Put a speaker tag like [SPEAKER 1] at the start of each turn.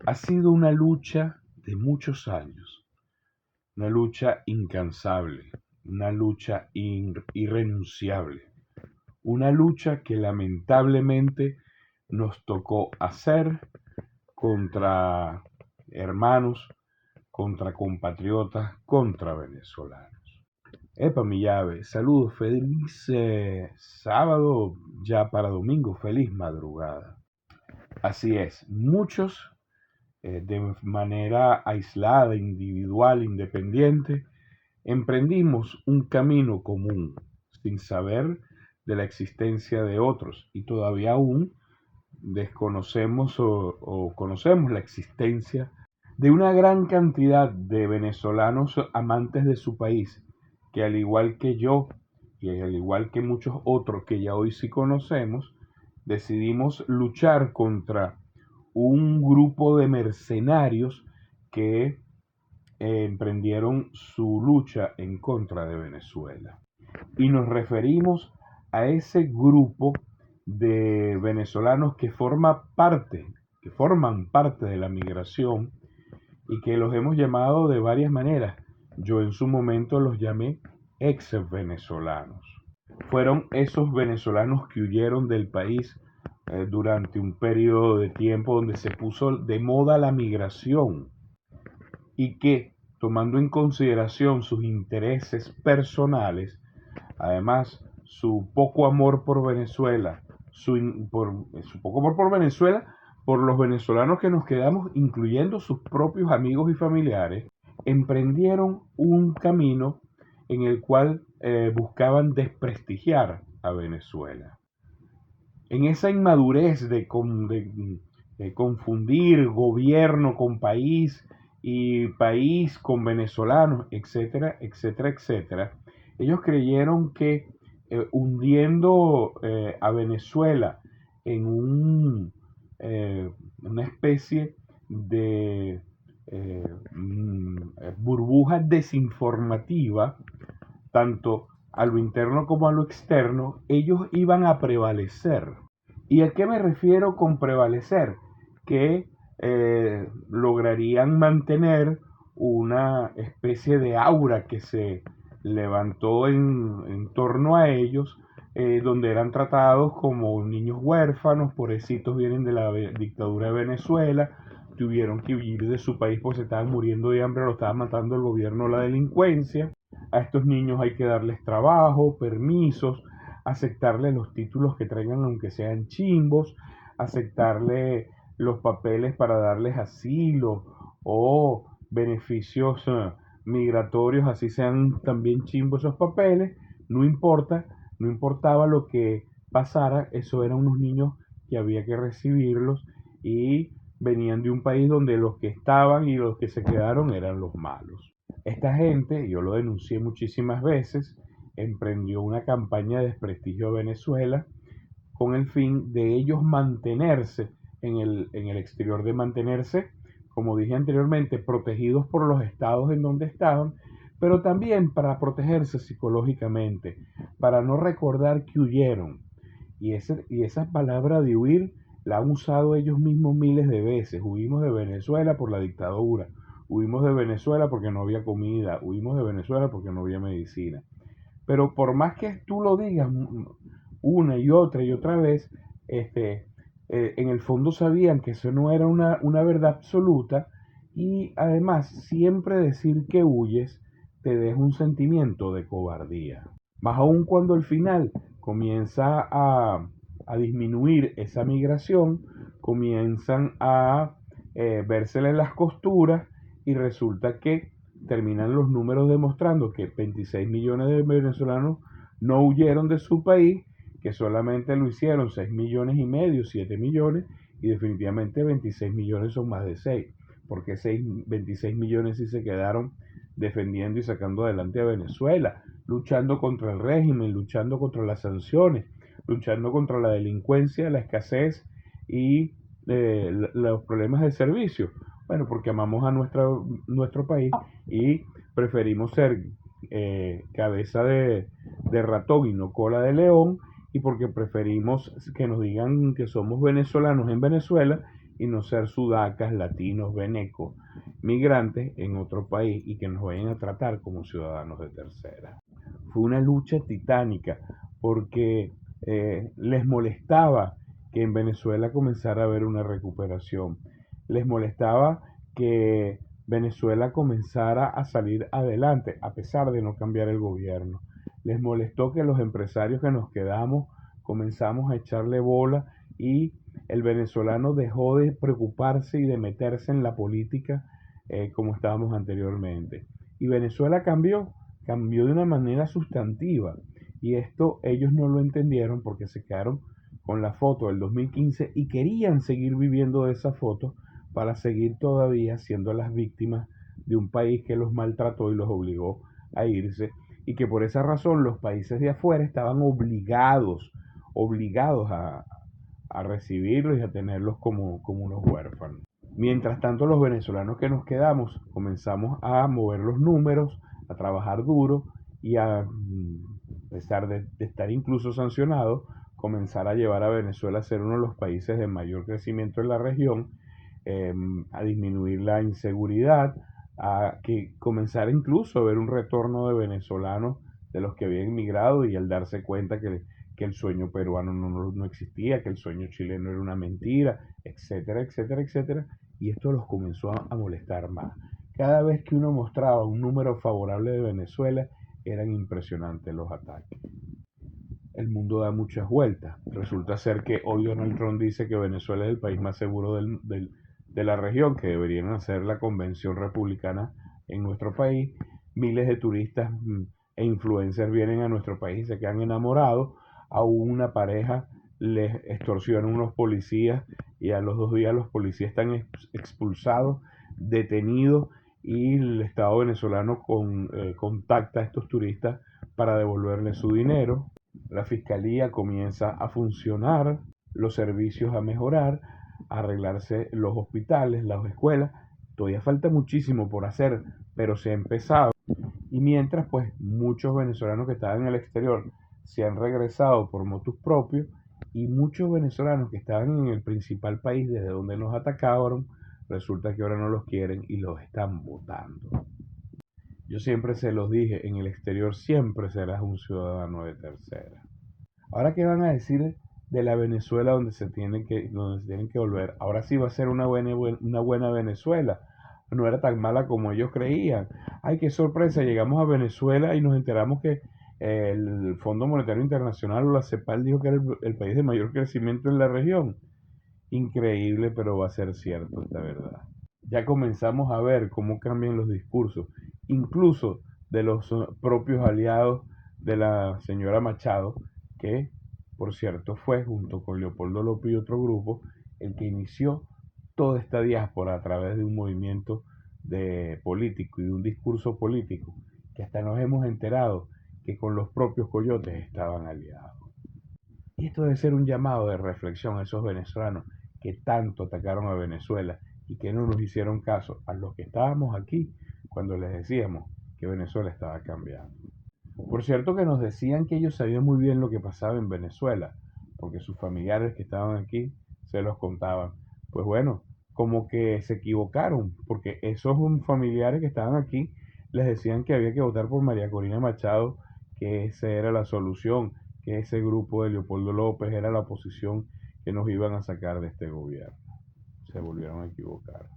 [SPEAKER 1] Ha sido una lucha de muchos años, una lucha incansable, una lucha irrenunciable, una lucha que lamentablemente nos tocó hacer contra hermanos, contra compatriotas, contra venezolanos. Epa, mi llave, saludos, feliz sábado ya para domingo, feliz madrugada. Así es, muchos de manera aislada, individual, independiente, emprendimos un camino común sin saber de la existencia de otros y todavía aún desconocemos o conocemos la existencia de una gran cantidad de venezolanos amantes de su país que al igual que yo y al igual que muchos otros que ya hoy sí conocemos, decidimos luchar contra un grupo de mercenarios que emprendieron su lucha en contra de Venezuela. Y nos referimos a ese grupo de venezolanos que forman parte de la migración y que los hemos llamado de varias maneras. Yo en su momento los llamé ex venezolanos. Fueron esos venezolanos que huyeron del país durante un periodo de tiempo donde se puso de moda la migración y que, tomando en consideración sus intereses personales, además su poco amor por Venezuela, su poco amor por Venezuela, por los venezolanos que nos quedamos, incluyendo sus propios amigos y familiares, emprendieron un camino en el cual buscaban desprestigiar a Venezuela. En esa inmadurez de confundir gobierno con país y país con venezolanos, etcétera, etcétera, etcétera, ellos creyeron que hundiendo a Venezuela en una especie de burbuja desinformativa, tanto a lo interno como a lo externo, ellos iban a prevalecer. ¿Y a qué me refiero con prevalecer? Que lograrían mantener una especie de aura que se levantó en torno a ellos, donde eran tratados como niños huérfanos, pobrecitos vienen de la dictadura de Venezuela, tuvieron que huir de su país porque se estaban muriendo de hambre, lo estaba matando el gobierno, la delincuencia. A estos niños hay que darles trabajo, permisos, aceptarles los títulos que traigan aunque sean chimbos, aceptarle los papeles para darles asilo o beneficios migratorios, así sean también chimbos esos papeles, no importa, no importaba lo que pasara, eso eran unos niños que había que recibirlos y venían de un país donde los que estaban y los que se quedaron eran los malos. Esta gente, yo lo denuncié muchísimas veces, emprendió una campaña de desprestigio a Venezuela con el fin de ellos mantenerse en el exterior, de mantenerse, como dije anteriormente, protegidos por los estados en donde estaban, pero también para protegerse psicológicamente, para no recordar que huyeron. Y esa palabra de huir la han usado ellos mismos miles de veces. Huimos de Venezuela por la dictadura, huimos de Venezuela porque no había comida, huimos de Venezuela porque no había medicina. Pero por más que tú lo digas una y otra vez, en el fondo sabían que eso no era una verdad absoluta y además siempre decir que huyes te deja un sentimiento de cobardía. Más aún cuando al final comienza a disminuir esa migración, comienzan a vérseles las costuras y resulta que terminan los números demostrando que 26 millones de venezolanos no huyeron de su país, que solamente lo hicieron 6 millones y medio, 7 millones, y definitivamente 26 millones son más de 6, porque 26 millones sí se quedaron defendiendo y sacando adelante a Venezuela, luchando contra el régimen, luchando contra las sanciones, luchando contra la delincuencia, la escasez y los problemas de servicio. Bueno, porque amamos a nuestro país y preferimos ser cabeza de ratón y no cola de león, y porque preferimos que nos digan que somos venezolanos en Venezuela y no ser sudacas, latinos, venecos, migrantes en otro país y que nos vayan a tratar como ciudadanos de tercera. Fue una lucha titánica porque les molestaba que en Venezuela comenzara a haber una recuperación. Les molestaba que Venezuela comenzara a salir adelante a pesar de no cambiar el gobierno. Les molestó que los empresarios que nos quedamos comenzamos a echarle bola y el venezolano dejó de preocuparse y de meterse en la política como estábamos anteriormente. Y Venezuela cambió de una manera sustantiva. Y esto ellos no lo entendieron porque se quedaron con la foto del 2015 y querían seguir viviendo de esa foto para seguir todavía siendo las víctimas de un país que los maltrató y los obligó a irse y que por esa razón los países de afuera estaban obligados a recibirlos y a tenerlos como unos huérfanos. Mientras tanto, los venezolanos que nos quedamos comenzamos a mover los números, a trabajar duro y a pesar de estar incluso sancionados, comenzar a llevar a Venezuela a ser uno de los países de mayor crecimiento en la región, a disminuir la inseguridad, a que comenzar incluso a ver un retorno de venezolanos de los que habían emigrado y al darse cuenta que el sueño peruano no existía, que el sueño chileno era una mentira, etcétera, etcétera, etcétera. Y esto los comenzó a molestar más. Cada vez que uno mostraba un número favorable de Venezuela, eran impresionantes los ataques. El mundo da muchas vueltas. Resulta ser que hoy Donald Trump dice que Venezuela es el país más seguro de la región, que deberían hacer la convención republicana en nuestro país. Miles de turistas e influencers vienen a nuestro país y se quedan enamorados. A una pareja les extorsionan unos policías y a los 2 días los policías están expulsados, detenidos y el Estado venezolano contacta a estos turistas para devolverles su dinero. La fiscalía comienza a funcionar, los servicios a mejorar, a arreglarse los hospitales, las escuelas. Todavía falta muchísimo por hacer, pero se ha empezado. Y mientras, pues, muchos venezolanos que estaban en el exterior se han regresado por motus propios y muchos venezolanos que estaban en el principal país desde donde nos atacaron, resulta que ahora no los quieren y los están votando. Yo siempre se los dije, en el exterior siempre serás un ciudadano de tercera. Ahora, ¿qué van a decir de la Venezuela donde se tienen que volver? Ahora sí va a ser una buena Venezuela. No era tan mala como ellos creían. Ay, qué sorpresa, llegamos a Venezuela y nos enteramos que el Fondo Monetario Internacional o la CEPAL dijo que era el país de mayor crecimiento en la región. Increíble, pero va a ser cierto esta verdad. Ya comenzamos a ver cómo cambian los discursos, incluso de los propios aliados de la señora Machado, que por cierto fue junto con Leopoldo López y otro grupo el que inició toda esta diáspora a través de un movimiento de político y de un discurso político que hasta nos hemos enterado que con los propios coyotes estaban aliados. Y esto debe ser un llamado de reflexión a esos venezolanos que tanto atacaron a Venezuela y que no nos hicieron caso a los que estábamos aquí cuando les decíamos que Venezuela estaba cambiando. Por cierto que nos decían que ellos sabían muy bien lo que pasaba en Venezuela, porque sus familiares que estaban aquí se los contaban. Pues bueno, como que se equivocaron, porque esos familiares que estaban aquí les decían que había que votar por María Corina Machado, que esa era la solución, que ese grupo de Leopoldo López era la oposición que nos iban a sacar de este gobierno. Se volvieron a equivocar.